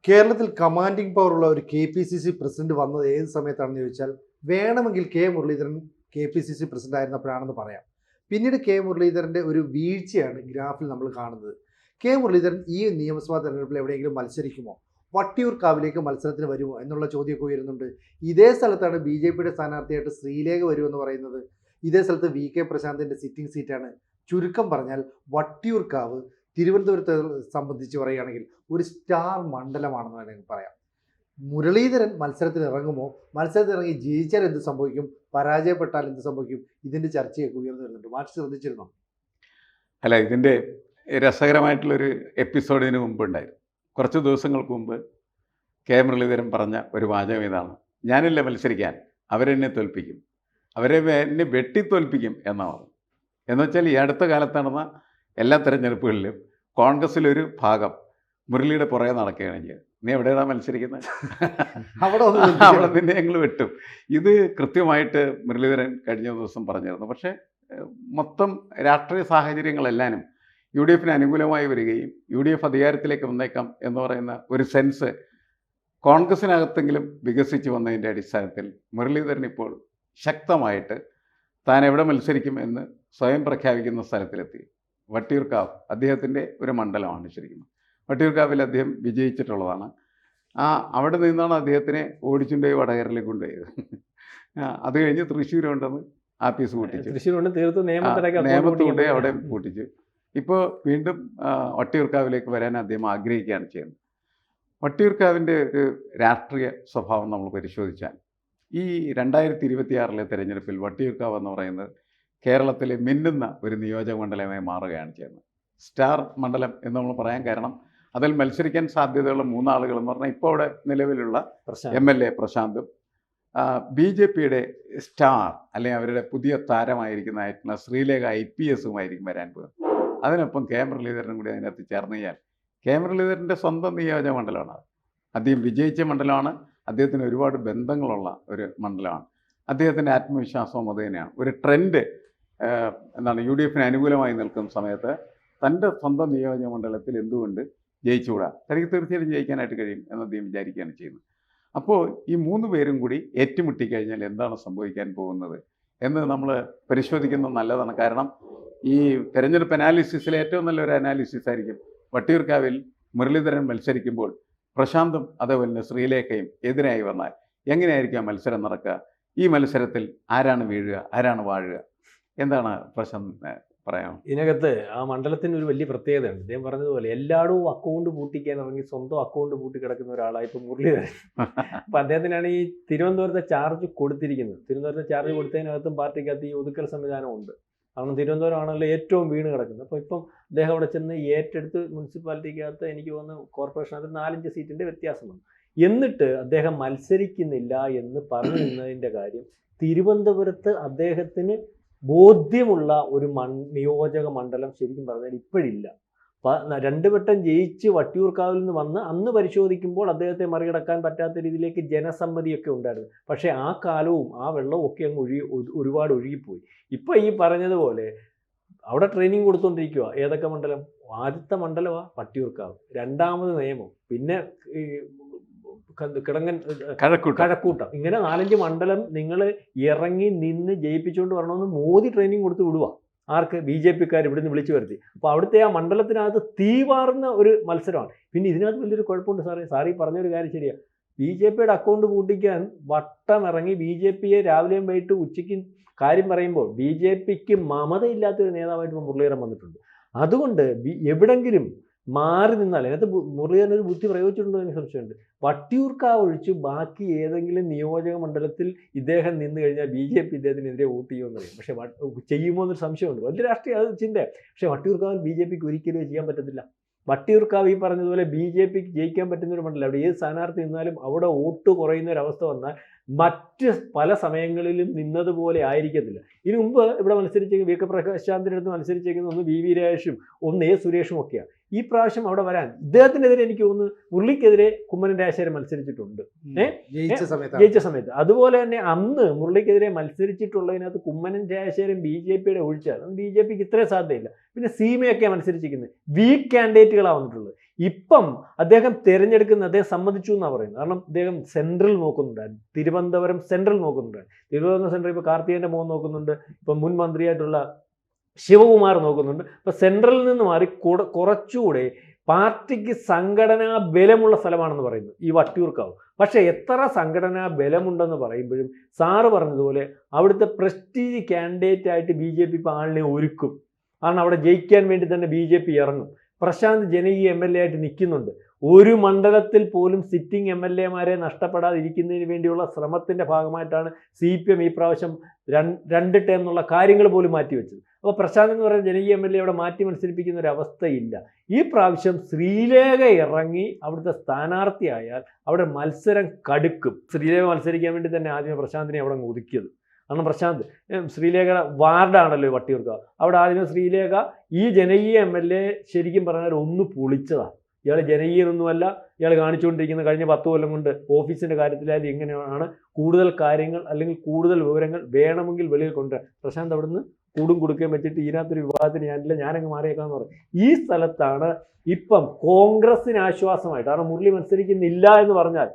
കേരളത്തിൽ കമാൻഡിംഗ് പവറുള്ള ഒരു K P C C president വന്നത് ഏത് സമയത്താണെന്ന് ചോദിച്ചാൽ വേണമെങ്കിൽ K Muraleedharan K P C C president ആയിരുന്നപ്പോഴാണെന്ന് പറയാം. പിന്നീട് കെ മുരളീധരൻ്റെ ഒരു വീഴ്ചയാണ് ഗ്രാഫിൽ നമ്മൾ കാണുന്നത്. കെ മുരളീധരൻ ഈ നിയമസഭാ തെരഞ്ഞെടുപ്പിൽ എവിടെയെങ്കിലും മത്സരിക്കുമോ, വട്ടിയൂർക്കാവിലേക്ക് മത്സരത്തിന് വരുമോ എന്നുള്ള ചോദ്യമൊക്കെ ഉയരുന്നുണ്ട്. ഇതേ സ്ഥലത്താണ് ബി ജെ പിയുടെ സ്ഥാനാർത്ഥിയായിട്ട് ശ്രീലേഖ വരുമെന്ന് പറയുന്നത്. ഇതേ സ്ഥലത്ത് വി കെ പ്രശാന്തിൻ്റെ സിറ്റിംഗ് സീറ്റാണ്. ചുരുക്കം പറഞ്ഞാൽ വട്ടിയൂർക്കാവ് തിരുവനന്തപുരത്തെ സംബന്ധിച്ച് പറയുകയാണെങ്കിൽ ഒരു സ്റ്റാർ മണ്ഡലമാണെന്ന് വേണമെങ്കിൽ പറയാം. മുരളീധരൻ മത്സരത്തിൽ ഇറങ്ങുമോ, മത്സരത്തിൽ ഇറങ്ങി ജയിച്ചാൽ എന്ത് സംഭവിക്കും, പരാജയപ്പെട്ടാൽ എന്ത് സംഭവിക്കും, ഇതിൻ്റെ ചർച്ചയൊക്കെ ഉയർന്നു വരുന്നുണ്ട്. മാറ്റി ശ്രദ്ധിച്ചിരുന്നോ? അല്ല, ഇതിൻ്റെ രസകരമായിട്ടുള്ളൊരു എപ്പിസോഡ് ഇതിന് മുമ്പ് ഉണ്ടായിരുന്നു. കുറച്ച് ദിവസങ്ങൾക്ക് മുമ്പ് കെ മുരളീധരൻ പറഞ്ഞ ഒരു വാചകം ഇതാണ്: ഞാനില്ല മത്സരിക്കാൻ, അവരെന്നെ തോൽപ്പിക്കും, എന്നെ വെട്ടിത്തോൽപ്പിക്കും എന്നാണ്. എന്നുവെച്ചാൽ ഈ അടുത്ത കാലത്ത് നടന്ന എല്ലാ തെരഞ്ഞെടുപ്പുകളിലും കോൺഗ്രസ്സിലൊരു ഭാഗം മുരളിയുടെ പുറകെ നടക്കുകയാണ് ചെയ്തത്. നീ എവിടെയാണ് മത്സരിക്കുന്നത്, അവിടെ നിന്ന് ഞങ്ങൾ വെട്ടും. ഇത് കൃത്യമായിട്ട് മുരളീധരൻ കഴിഞ്ഞ ദിവസം പറഞ്ഞിരുന്നു. പക്ഷേ മൊത്തം രാഷ്ട്രീയ സാഹചര്യങ്ങളെല്ലാനും യു ഡി എഫിന് അനുകൂലമായി വരികയും യു ഡി എഫ് അധികാരത്തിലേക്ക് വന്നേക്കാം എന്ന് പറയുന്ന ഒരു സെൻസ് കോൺഗ്രസിനകത്തെങ്കിലും വികസിച്ച് വന്നതിൻ്റെ അടിസ്ഥാനത്തിൽ മുരളീധരൻ ഇപ്പോൾ ശക്തമായിട്ട് താൻ എവിടെ മത്സരിക്കും എന്ന് സ്വയം പ്രഖ്യാപിക്കുന്ന സ്ഥലത്തിലെത്തി. വട്ടിയൂർക്കാവ് അദ്ദേഹത്തിൻ്റെ ഒരു മണ്ഡലമാണ്. ശരിക്കും വട്ടിയൂർക്കാവിൽ അദ്ദേഹം വിജയിച്ചിട്ടുള്ളതാണ്. അവിടെ നിന്നാണ് അദ്ദേഹത്തിനെ ഓടിച്ചുകൊണ്ടുപോയി വടകരയിലേക്ക് കൊണ്ടുപോയത്. അത് കഴിഞ്ഞ് തൃശ്ശൂർ കൊണ്ടുവന്ന് ആപ്പീസ് കൂട്ടിച്ചു, നേമത്ത് കൊണ്ടുപോയി അവിടെ കൂട്ടിച്ചു. ഇപ്പോൾ വീണ്ടും വട്ടിയൂർക്കാവിലേക്ക് വരാൻ അദ്ദേഹം ആഗ്രഹിക്കുകയാണ് ചെയ്യുന്നത്. വട്ടിയൂർക്കാവിൻ്റെ ഒരു രാഷ്ട്രീയ സ്വഭാവം നമ്മൾ പരിശോധിച്ചാൽ ഈ 2026 തെരഞ്ഞെടുപ്പിൽ വട്ടിയൂർക്കാവ് എന്ന് പറയുന്നത് കേരളത്തിലെ മിന്നുന്ന ഒരു നിയോജക മണ്ഡലമായി മാറുകയാണ് ചെയ്യുന്നത്. സ്റ്റാർ മണ്ഡലം എന്ന് നമ്മൾ പറയാൻ കാരണം അതിൽ മത്സരിക്കാൻ സാധ്യതയുള്ള 3 ആളുകൾ എന്ന് പറഞ്ഞാൽ ഇപ്പോൾ അവിടെ നിലവിലുള്ള MLA പ്രശാന്തും ബി ജെ പിയുടെ സ്റ്റാർ അല്ലെങ്കിൽ അവരുടെ പുതിയ താരമായിരിക്കുന്നതായിട്ടുള്ള ശ്രീലേഖ IPSുമായിരിക്കും വരാൻ പോകുന്നത്. അതിനൊപ്പം കെ മുരളീധരനും കൂടി അതിനകത്ത് ചേർന്ന് കഴിഞ്ഞാൽ കെ മുരളീധരൻ്റെ സ്വന്തം നിയോജക മണ്ഡലമാണ് അത്. അദ്ദേഹം വിജയിച്ച മണ്ഡലമാണ്. അദ്ദേഹത്തിന് ഒരുപാട് ബന്ധങ്ങളുള്ള ഒരു മണ്ഡലമാണ്. അദ്ദേഹത്തിൻ്റെ ആത്മവിശ്വാസവും അത് തന്നെയാണ്. ഒരു ട്രെൻഡ് യു ഡി എഫിന് അനുകൂലമായി നിൽക്കുന്ന സമയത്ത് തൻ്റെ സ്വന്തം നിയോജക മണ്ഡലത്തിൽ എന്തുകൊണ്ട് ജയിച്ചുകൂടാ, തനിക്ക് തീർച്ചയായിട്ടും ജയിക്കാനായിട്ട് കഴിയും എന്ന് അദ്ദേഹം വിചാരിക്കുകയാണ് ചെയ്യുന്നത്. അപ്പോൾ ഈ 3 പേരും കൂടി ഏറ്റുമുട്ടിക്കഴിഞ്ഞാൽ എന്താണ് സംഭവിക്കാൻ പോകുന്നത് എന്ന് നമ്മൾ പരിശോധിക്കുന്നത് നല്ലതാണ്. കാരണം ഈ തെരഞ്ഞെടുപ്പ് അനാലിസിസിലെ ഏറ്റവും നല്ലൊരു അനാലിസിസ് ആയിരിക്കും വട്ടിയൂർക്കാവിൽ മുരളീധരൻ മത്സരിക്കുമ്പോൾ പ്രശാന്തും അതേപോലെ തന്നെ ശ്രീലേഖയും എതിരായി വന്നാൽ എങ്ങനെയായിരിക്കും മത്സരം നടക്കുക, ഈ മത്സരത്തിൽ ആരാണ് വീഴുക, ആരാണ് വാഴുക, എന്താണ് പ്രശാന്ത് പറയാം? ഇതിനകത്ത് ആ മണ്ഡലത്തിന് ഒരു വലിയ പ്രത്യേകതയുണ്ട്. അദ്ദേഹം പറഞ്ഞതുപോലെ എല്ലായിടവും അക്കൗണ്ട് പൂട്ടിക്കാൻ ഇറങ്ങി സ്വന്തം അക്കൗണ്ട് പൂട്ടി കിടക്കുന്ന ഒരാളാണ് ഇപ്പോൾ മുരളീധരൻ. അപ്പം അദ്ദേഹത്തിനാണ് ഈ തിരുവനന്തപുരത്തെ ചാർജ് കൊടുത്തിരിക്കുന്നത്. തിരുവനന്തപുരത്തെ ചാർജ് കൊടുത്തതിനകത്തും പാർട്ടിക്കകത്ത് ഈ ഒതുക്കൽ സംവിധാനമുണ്ട്. കാരണം തിരുവനന്തപുരമാണല്ലോ ഏറ്റവും വീണ് കിടക്കുന്നത്. അപ്പോൾ ഇപ്പം അദ്ദേഹം അവിടെ ചെന്ന് ഏറ്റെടുത്ത് മുനിസിപ്പാലിറ്റിക്കകത്ത് എനിക്ക് തോന്നുന്നു കോർപ്പറേഷനകത്ത് 4-5 സീറ്റിൻ്റെ വ്യത്യാസമുണ്ട്. എന്നിട്ട് അദ്ദേഹം മത്സരിക്കുന്നില്ല എന്ന് പറഞ്ഞു നിന്നതിൻ്റെ കാര്യം തിരുവനന്തപുരത്ത് അദ്ദേഹത്തിന് ബോധ്യമുള്ള ഒരു നിയോജക മണ്ഡലം ശരിക്കും പറഞ്ഞാൽ ഇപ്പോഴില്ല. 2 വട്ടം ജയിച്ച് വട്ടിയൂർക്കാവിൽ നിന്ന് വന്ന് അന്ന് പരിശോധിക്കുമ്പോൾ അദ്ദേഹത്തെ മറികടക്കാൻ പറ്റാത്ത രീതിയിലേക്ക് ജനസമ്മതിയൊക്കെ ഉണ്ടായിരുന്നു. പക്ഷേ ആ കാലവും ആ വെള്ളവും ഒക്കെ അങ്ങ് ഒരുപാട് ഒഴുകിപ്പോയി. ഇപ്പം ഈ പറഞ്ഞതുപോലെ അവിടെ ട്രെയിനിങ് കൊടുത്തുകൊണ്ടിരിക്കുക. ഏതൊക്കെ മണ്ഡലം? ആദ്യത്തെ മണ്ഡലമാണ് വട്ടിയൂർക്കാവ്, രണ്ടാമത് നിയമം, പിന്നെ കഴക്കൂട്ടം. ഇങ്ങനെ 4-5 മണ്ഡലം നിങ്ങൾ ഇറങ്ങി നിന്ന് ജയിപ്പിച്ചുകൊണ്ട് വരണമെന്ന് മോദി ട്രെയിനിങ് കൊടുത്ത് വിടുക. ആർക്ക്? BJPക്കാർ ഇവിടുന്ന് വിളിച്ചു വരുത്തി. അപ്പോൾ അവിടുത്തെ ആ മണ്ഡലത്തിനകത്ത് തീവാർന്ന ഒരു മത്സരമാണ്. പിന്നെ ഇതിനകത്ത് വലിയൊരു കുഴപ്പമുണ്ട് സാറേ ഈ പറഞ്ഞൊരു കാര്യം ശരിയാണ്. BJPയുടെ അക്കൗണ്ട് പൂട്ടിക്കാൻ വട്ടം ഇറങ്ങി BJPയെ രാവിലെയും വൈകിട്ട് ഉച്ചയ്ക്ക് കാര്യം പറയുമ്പോൾ BJPക്ക് മമതയില്ലാത്തൊരു നേതാവായിട്ട് ഇപ്പോൾ മുരളീധരൻ വന്നിട്ടുണ്ട്. അതുകൊണ്ട് എവിടെങ്കിലും മാറി നിന്നാൽ, അതിനകത്ത് മുരളീധരൻ ഒരു ബുദ്ധി പ്രയോഗിച്ചിട്ടുണ്ടോ എന്ന് സംശയമുണ്ട്. വട്ടിയൂർക്കാവ് ഒഴിച്ച് ബാക്കി ഏതെങ്കിലും നിയോജക മണ്ഡലത്തിൽ ഇദ്ദേഹം നിന്ന് കഴിഞ്ഞാൽ BJP ഇദ്ദേഹത്തിനെതിരെ വോട്ട് ചെയ്യുമെന്ന് പറയും. പക്ഷേ ചെയ്യുമോ എന്നൊരു സംശയമുണ്ട്. വലിയ രാഷ്ട്രീയ ചിന്ത. പക്ഷേ വട്ടിയൂർക്കാവിൽ BJPക്ക് ഒരിക്കലും ചെയ്യാൻ പറ്റത്തില്ല. വട്ടിയൂർക്കാവ് ഈ പറഞ്ഞതുപോലെ BJPക്ക് ജയിക്കാൻ പറ്റുന്നൊരു മണ്ഡലം. അവിടെ ഏത് സ്ഥാനാർത്ഥി നിന്നാലും അവിടെ വോട്ട് കുറയുന്ന ഒരവസ്ഥ വന്നാൽ മറ്റ് പല സമയങ്ങളിലും നിന്നതുപോലെ ആയിരിക്കത്തില്ല. ഇതിനു മുമ്പ് ഇവിടെ മത്സരിച്ചേക്കുന്ന VK പ്രശാന്തിൻ്റെ അടുത്ത് മത്സരിച്ചേക്കുന്ന ഒന്ന് VV രാജേഷും ഒന്ന് A സുരേഷും ഒക്കെയാണ്. ഈ പ്രാവശ്യം അവിടെ വരാൻ ഇദ്ദേഹത്തിനെതിരെ എനിക്ക് തോന്നുന്നു മുരളിക്കെതിരെ കുമ്മനം രാജശേഖരൻ മത്സരിച്ചിട്ടുണ്ട് ജയിച്ച സമയത്ത്. അതുപോലെ തന്നെ അന്ന് മുരളിക്കെതിരെ മത്സരിച്ചിട്ടുള്ളതിനകത്ത് കുമ്മനം രാജശേഖരൻ BJPയുടെ ഒഴിച്ചാൽ BJPക്ക് ഇത്രയും സാധ്യതയില്ല. പിന്നെ സീമയൊക്കെ മത്സരിച്ചിരിക്കുന്നത് വീക്ക് കാൻഡിഡേറ്റുകളാണ് വന്നിട്ടുള്ളത്. ഇപ്പം അദ്ദേഹം സമ്മതിച്ചു എന്നാണ് പറയുന്നത്. കാരണം അദ്ദേഹം സെൻട്രൽ നോക്കുന്നുണ്ടായിരുന്നു, തിരുവനന്തപുരം സെൻട്രൽ നോക്കുന്നുണ്ടായിരുന്നു. തിരുവനന്തപുരം സെൻട്രൽ ഇപ്പോൾ കാർത്തികേയൻ്റെ മോൻ നോക്കുന്നുണ്ട്, ഇപ്പം മുൻ മന്ത്രിയായിട്ടുള്ള ശിവകുമാർ നോക്കുന്നുണ്ട്. ഇപ്പം സെൻട്രലിൽ നിന്ന് മാറി കുറച്ചുകൂടെ പാർട്ടിക്ക് സംഘടനാ ബലമുള്ള സ്ഥലമാണെന്ന് പറയുന്നു ഈ വട്ടിയൂർക്കാവ്. പക്ഷേ എത്ര സംഘടനാ ബലമുണ്ടെന്ന് പറയുമ്പോഴും സാറ് പറഞ്ഞതുപോലെ അവിടുത്തെ പ്രസ്റ്റീജ് കാൻഡിഡേറ്റ് ആയിട്ട് BJP ഇപ്പോൾ ആളിനെ ഒരുക്കും. കാരണം അവിടെ ജയിക്കാൻ വേണ്ടി തന്നെ BJP ഇറങ്ങും. പ്രശാന്ത് ജനകീയ MLA ആയിട്ട് നിൽക്കുന്നുണ്ട്. ഒരു മണ്ഡലത്തിൽ പോലും സിറ്റിംഗ് MLA-മാരെ നഷ്ടപ്പെടാതിരിക്കുന്നതിന് വേണ്ടിയുള്ള ശ്രമത്തിൻ്റെ ഭാഗമായിട്ടാണ് CPM ഈ പ്രാവശ്യം 2 ടേം എന്നുള്ള കാര്യങ്ങൾ പോലും മാറ്റിവെച്ചത്. അപ്പോൾ പ്രശാന്ത് എന്ന് പറയുന്ന ജനകീയ MLA അവിടെ മാറ്റി മത്സരിപ്പിക്കുന്ന ഒരു അവസ്ഥയില്ല. ഈ പ്രാവശ്യം ശ്രീലേഖ ഇറങ്ങി അവിടുത്തെ സ്ഥാനാർത്ഥിയായാൽ അവിടെ മത്സരം കടുക്കും. ശ്രീലേഖ മത്സരിക്കാൻ വേണ്ടി തന്നെ ആദ്യമേ പ്രശാന്തിനെ അവിടെ ഒതുക്കിയത്. കാരണം പ്രശാന്ത് ശ്രീലേഖയുടെ വാർഡാണല്ലോ വട്ടിയൂർക്കാവ്. അവിടെ ആദ്യമേ ശ്രീലേഖ ഈ ജനകീയ MLA ശരിക്കും പറഞ്ഞാൽ ഒന്ന് പൊളിച്ചതാണ്. ഇയാൾ ജനകീയനൊന്നുമല്ല, ഇയാൾ കാണിച്ചുകൊണ്ടിരിക്കുന്ന കഴിഞ്ഞ 10 കൊല്ലം കൊണ്ട് ഓഫീസിൻ്റെ കാര്യത്തിലായാലും എങ്ങനെയാണ് കൂടുതൽ കാര്യങ്ങൾ അല്ലെങ്കിൽ കൂടുതൽ വിവരങ്ങൾ വേണമെങ്കിൽ വെളിയിൽ കൊണ്ടുവരാൻ. പ്രശാന്ത് അവിടുന്ന് കൂടും കൊടുക്കുകയും വെച്ചിട്ട് ഇതിനകത്തൊരു വിവാദത്തിന് ഞാനങ്ങ് മാറിയേക്കാന്ന് പറയും. ഈ സ്ഥലത്താണ് ഇപ്പം കോൺഗ്രസിന് ആശ്വാസമായിട്ട്. കാരണം മുരളി മത്സരിക്കുന്നില്ല എന്ന് പറഞ്ഞാൽ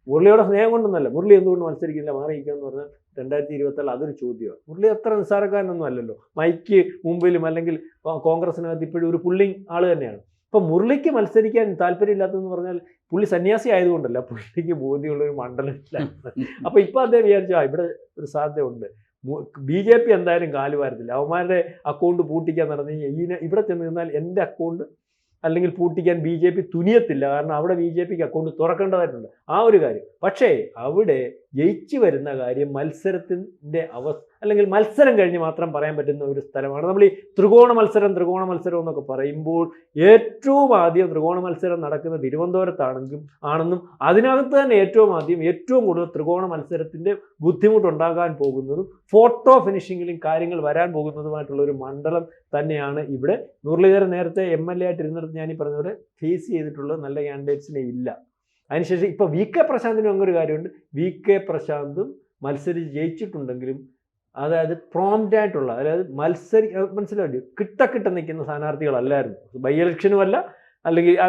മുരളിയുടെ സ്നേഹം കൊണ്ടൊന്നല്ല, മുരളി എന്തുകൊണ്ട് മത്സരിക്കുന്നില്ല മാറിയിരിക്കുക എന്ന് പറഞ്ഞാൽ 2027 അതൊരു ചോദ്യമാണ്. മുരളി അത്ര നിസ്സാരക്കാരനൊന്നും അല്ലല്ലോ. മൈക്ക് മുമ്പിലും അല്ലെങ്കിൽ കോൺഗ്രസിനകത്ത് ഇപ്പോഴും ഒരു പുള്ളിങ് ആൾ തന്നെയാണ്. ഇപ്പം മുരളിക്ക് മത്സരിക്കാൻ താല്പര്യമില്ലാത്തതെന്ന് പറഞ്ഞാൽ പുള്ളി സന്യാസി ആയതുകൊണ്ടല്ല, പുള്ളിക്ക് ബോധ്യമുള്ളൊരു മണ്ഡലത്തിലാണ്. അപ്പോൾ ഇപ്പം അദ്ദേഹം വിചാരിച്ചു ഇവിടെ ഒരു സാധ്യത ഉണ്ട്. BJP എന്തായാലും കാലുവാരത്തില്ല. അവന്മാരുടെ അക്കൗണ്ട് പൂട്ടിക്കാൻ നടന്നു കഴിഞ്ഞാൽ ഇവിടെ ചെന്ന് നിന്നാൽ എൻ്റെ അക്കൗണ്ട് അല്ലെങ്കിൽ പൂട്ടിക്കാൻ BJP തുനിയത്തില്ല. കാരണം അവിടെ BJPക്ക് അക്കൗണ്ട് തുറക്കേണ്ടതായിട്ടുണ്ട്. ആ ഒരു കാര്യം. പക്ഷേ അവിടെ ജയിച്ചു വരുന്ന കാര്യം മത്സരത്തിൻ്റെ അല്ലെങ്കിൽ മത്സരം കഴിഞ്ഞ് മാത്രം പറയാൻ പറ്റുന്ന ഒരു സ്ഥലമാണ്. നമ്മൾ ഈ ത്രികോണ മത്സരം എന്നൊക്കെ പറയുമ്പോൾ ഏറ്റവും ആദ്യം ത്രികോണ മത്സരം നടക്കുന്ന തിരുവനന്തപുരത്താണെന്നും അതിനകത്ത് തന്നെ ഏറ്റവും കൂടുതൽ ത്രികോണ മത്സരത്തിൻ്റെ ബുദ്ധിമുട്ടുണ്ടാകാൻ പോകുന്നതും ഫോട്ടോ ഫിനിഷിങ്ങിലും കാര്യങ്ങൾ വരാൻ പോകുന്നതുമായിട്ടുള്ള ഒരു മണ്ഡലം തന്നെയാണ് ഇവിടെ. മുരളീധരൻ നേരത്തെ MLA ആയിട്ടിരുന്നിടത്ത് ഞാൻ ഈ പറഞ്ഞ പോലെ ഫേസ് ചെയ്തിട്ടുള്ള നല്ല കാൻഡിഡേറ്റ്സിനെ ഇല്ല. അതിനുശേഷം ഇപ്പോൾ VK പ്രശാന്തിനും അങ്ങനൊരു കാര്യമുണ്ട്. VK പ്രശാന്തും മത്സരിച്ച് ജയിച്ചിട്ടുണ്ടെങ്കിലും അതായത് പ്രോംപ്റ്റ് ആയിട്ടുള്ള, അതായത് മനസ്സിലാവില്ല, കിട്ട നിൽക്കുന്ന സ്ഥാനാർത്ഥികളല്ലായിരുന്നു. ബൈ ഇലക്ഷനും അല്ല, അല്ലെങ്കിൽ ആ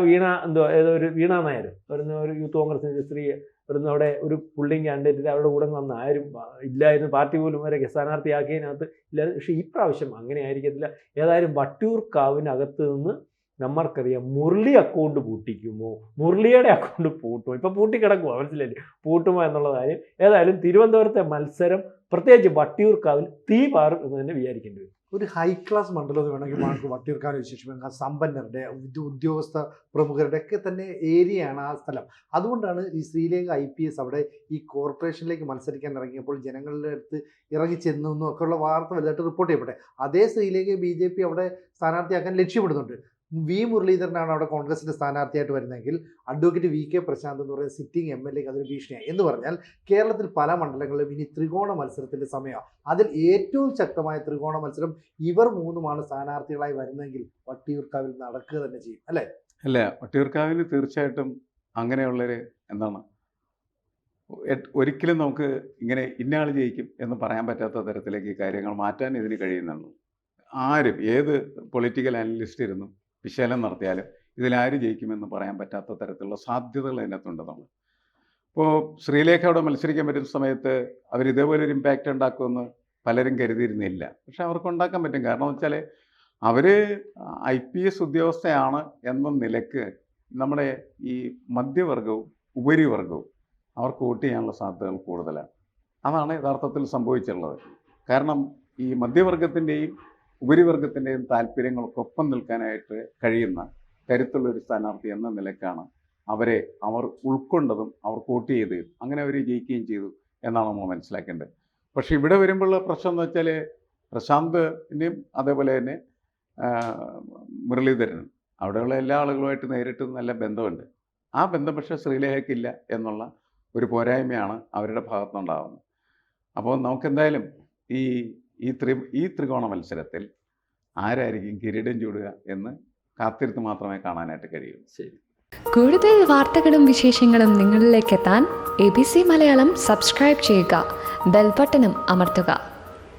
ഏതോ ഒരു വീണ നായർ വരുന്ന ഒരു യൂത്ത് കോൺഗ്രസിൻ്റെ സ്ത്രീ വരുന്ന അവിടെ ഒരു പുള്ളിങ് കാൻഡിഡേറ്റ് അവരുടെ കൂടെ വന്ന ആരും ഇല്ലായിരുന്നു. പാർട്ടി പോലും വരെ സ്ഥാനാർത്ഥിയാക്കിയതിനകത്ത് ഇല്ലായിരുന്നു. പക്ഷേ ഈ പ്രാവശ്യം അങ്ങനെ ആയിരിക്കത്തില്ല. ഏതായാലും വട്ടിയൂർക്കാവിനകത്ത് നിന്ന് നമ്മൾക്കറിയാം മുരളി അക്കൗണ്ട് പൂട്ടിക്കുമോ, മുരളിയുടെ അക്കൗണ്ട് പൂട്ടുമോ, ഇപ്പം പൂട്ടിക്കിടക്കുമോ മനസ്സിലായില്ലേ, പൂട്ടുമോ എന്നുള്ള കാര്യം. ഏതായാലും തിരുവനന്തപുരത്തെ മത്സരം പ്രത്യേകിച്ച് വട്ടിയൂർക്കാവിൽ തീ പാറും എന്ന് തന്നെ വിചാരിക്കേണ്ടി വരും. ഒരു ഹൈ ക്ലാസ് മണ്ഡലം എന്ന് വേണമെങ്കിൽ നമുക്ക് വട്ടിയൂർക്കാവിനെ വിശേഷിപ്പിക്കാം. സമ്പന്നരുടെ, ഉദ്യോഗസ്ഥ പ്രമുഖരുടെ ഒക്കെ തന്നെ ഏരിയയാണ് ആ സ്ഥലം. അതുകൊണ്ടാണ് ഈ ശ്രീലേഖ IPS അവിടെ ഈ കോർപ്പറേഷനിലേക്ക് മത്സരിക്കാൻ ഇറങ്ങിയപ്പോൾ ജനങ്ങളുടെ അടുത്ത് ഇറങ്ങി ചെന്നു എന്നൊക്കെയുള്ള വാർത്ത വലുതായിട്ട് റിപ്പോർട്ട് ചെയ്യപ്പെട്ടെ. അതേ ശ്രീലേഖ BJP അവിടെ സ്ഥാനാർത്ഥിയാക്കാൻ ലക്ഷ്യമിടുന്നുണ്ട്. മുരളീധരനാണ് അവിടെ കോൺഗ്രസിൻ്റെ സ്ഥാനാർത്ഥിയായിട്ട് വരുന്നതെങ്കിൽ അഡ്വക്കേറ്റ് VK പ്രശാന്ത് എന്ന് പറയുന്ന സിറ്റിംഗ് MLA-ക്ക് അതൊരു ഭീഷണിയാണ്. എന്ന് പറഞ്ഞാൽ കേരളത്തിൽ പല മണ്ഡലങ്ങളിലും ഇനി ത്രികോണ മത്സരത്തിൻ്റെ സമയമാണ്. അതിൽ ഏറ്റവും ശക്തമായ ത്രികോണ മത്സരം ഇവർ 3 സ്ഥാനാർത്ഥികളായി വരുന്നതെങ്കിൽ വട്ടിയൂർക്കാവിൽ നടക്കുക തന്നെ ചെയ്യും അല്ലേ? വട്ടിയൂർക്കാവിൽ തീർച്ചയായിട്ടും അങ്ങനെയുള്ളൊരു ഒരിക്കലും നമുക്ക് ഇങ്ങനെ ഇന്നയാൾ ജയിക്കും എന്ന് പറയാൻ പറ്റാത്ത തരത്തിലേക്ക് കാര്യങ്ങൾ മാറ്റാൻ ഇതിന് കഴിയുന്നുള്ളൂ. ആരും ഏത് പൊളിറ്റിക്കൽ അനലിസ്റ്റ് ഇരുന്നും വിശകലനം നടത്തിയാലും ഇതിലാര് ജയിക്കുമെന്ന് പറയാൻ പറ്റാത്ത തരത്തിലുള്ള സാധ്യതകൾ അതിനകത്തുണ്ട്. നമ്മൾ ഇപ്പോൾ ശ്രീലേഖ അവിടെ മത്സരിക്കാൻ പറ്റുന്ന സമയത്ത് അവർ ഇതേപോലെ ഒരു ഇമ്പാക്റ്റ് ഉണ്ടാക്കുമെന്ന് പലരും കരുതിയിരുന്നില്ല. പക്ഷെ അവർക്ക് ഉണ്ടാക്കാൻ പറ്റും. കാരണം എന്ന് വെച്ചാൽ അവർ IPS ഉദ്യോഗസ്ഥയാണ് എന്ന നിലക്ക് നമ്മുടെ ഈ മധ്യവർഗവും ഉപരിവർഗവും അവർക്ക് വോട്ട് ചെയ്യാനുള്ള സാധ്യതകൾ കൂടുതലാണ്. അതാണ് യഥാർത്ഥത്തിൽ സംഭവിച്ചിട്ടുള്ളത്. കാരണം ഈ മധ്യവർഗത്തിൻ്റെയും ഉപരിവർഗത്തിൻ്റെയും താല്പര്യങ്ങൾക്കൊപ്പം നിൽക്കാനായിട്ട് കഴിയുന്ന കരുത്തുള്ളൊരു സ്ഥാനാർത്ഥി എന്ന നിലക്കാണ് അവർ ഉൾക്കൊണ്ടതും അവർക്ക് വോട്ട് ചെയ്തതും അങ്ങനെ അവർ ജയിക്കുകയും ചെയ്തു എന്നാണ് നമ്മൾ മനസ്സിലാക്കേണ്ടത്. പക്ഷേ ഇവിടെ വരുമ്പോഴുള്ള പ്രശ്നം എന്ന് വെച്ചാൽ പ്രശാന്തിനും അതേപോലെ തന്നെ മുരളീധരനും അവിടെയുള്ള എല്ലാ ആളുകളുമായിട്ട് നേരിട്ട് നല്ല ബന്ധമുണ്ട്. ആ ബന്ധം പക്ഷേ ശ്രീലേഖയ്ക്കില്ല എന്നുള്ള ഒരു പോരായ്മയാണ് അവരുടെ ഭാഗത്തുനിന്നുണ്ടാകുന്നത്. അപ്പോൾ നമുക്കെന്തായാലും ഈ ത്രികോണ മത്സരത്തിൽ ആരായിരിക്കും കിരീടം ചൂടുക എന്ന് കാത്തിരുത്ത് മാത്രമേ കാണാനായിട്ട് കഴിയൂ. ശരി. കൂടുതൽ വാർത്തകളും വിശേഷങ്ങളും നിങ്ങളിലേക്ക് എത്താൻ ABC മലയാളം സബ്സ്ക്രൈബ് ചെയ്യുക, ബെൽ ബട്ടണും അമർത്തുക.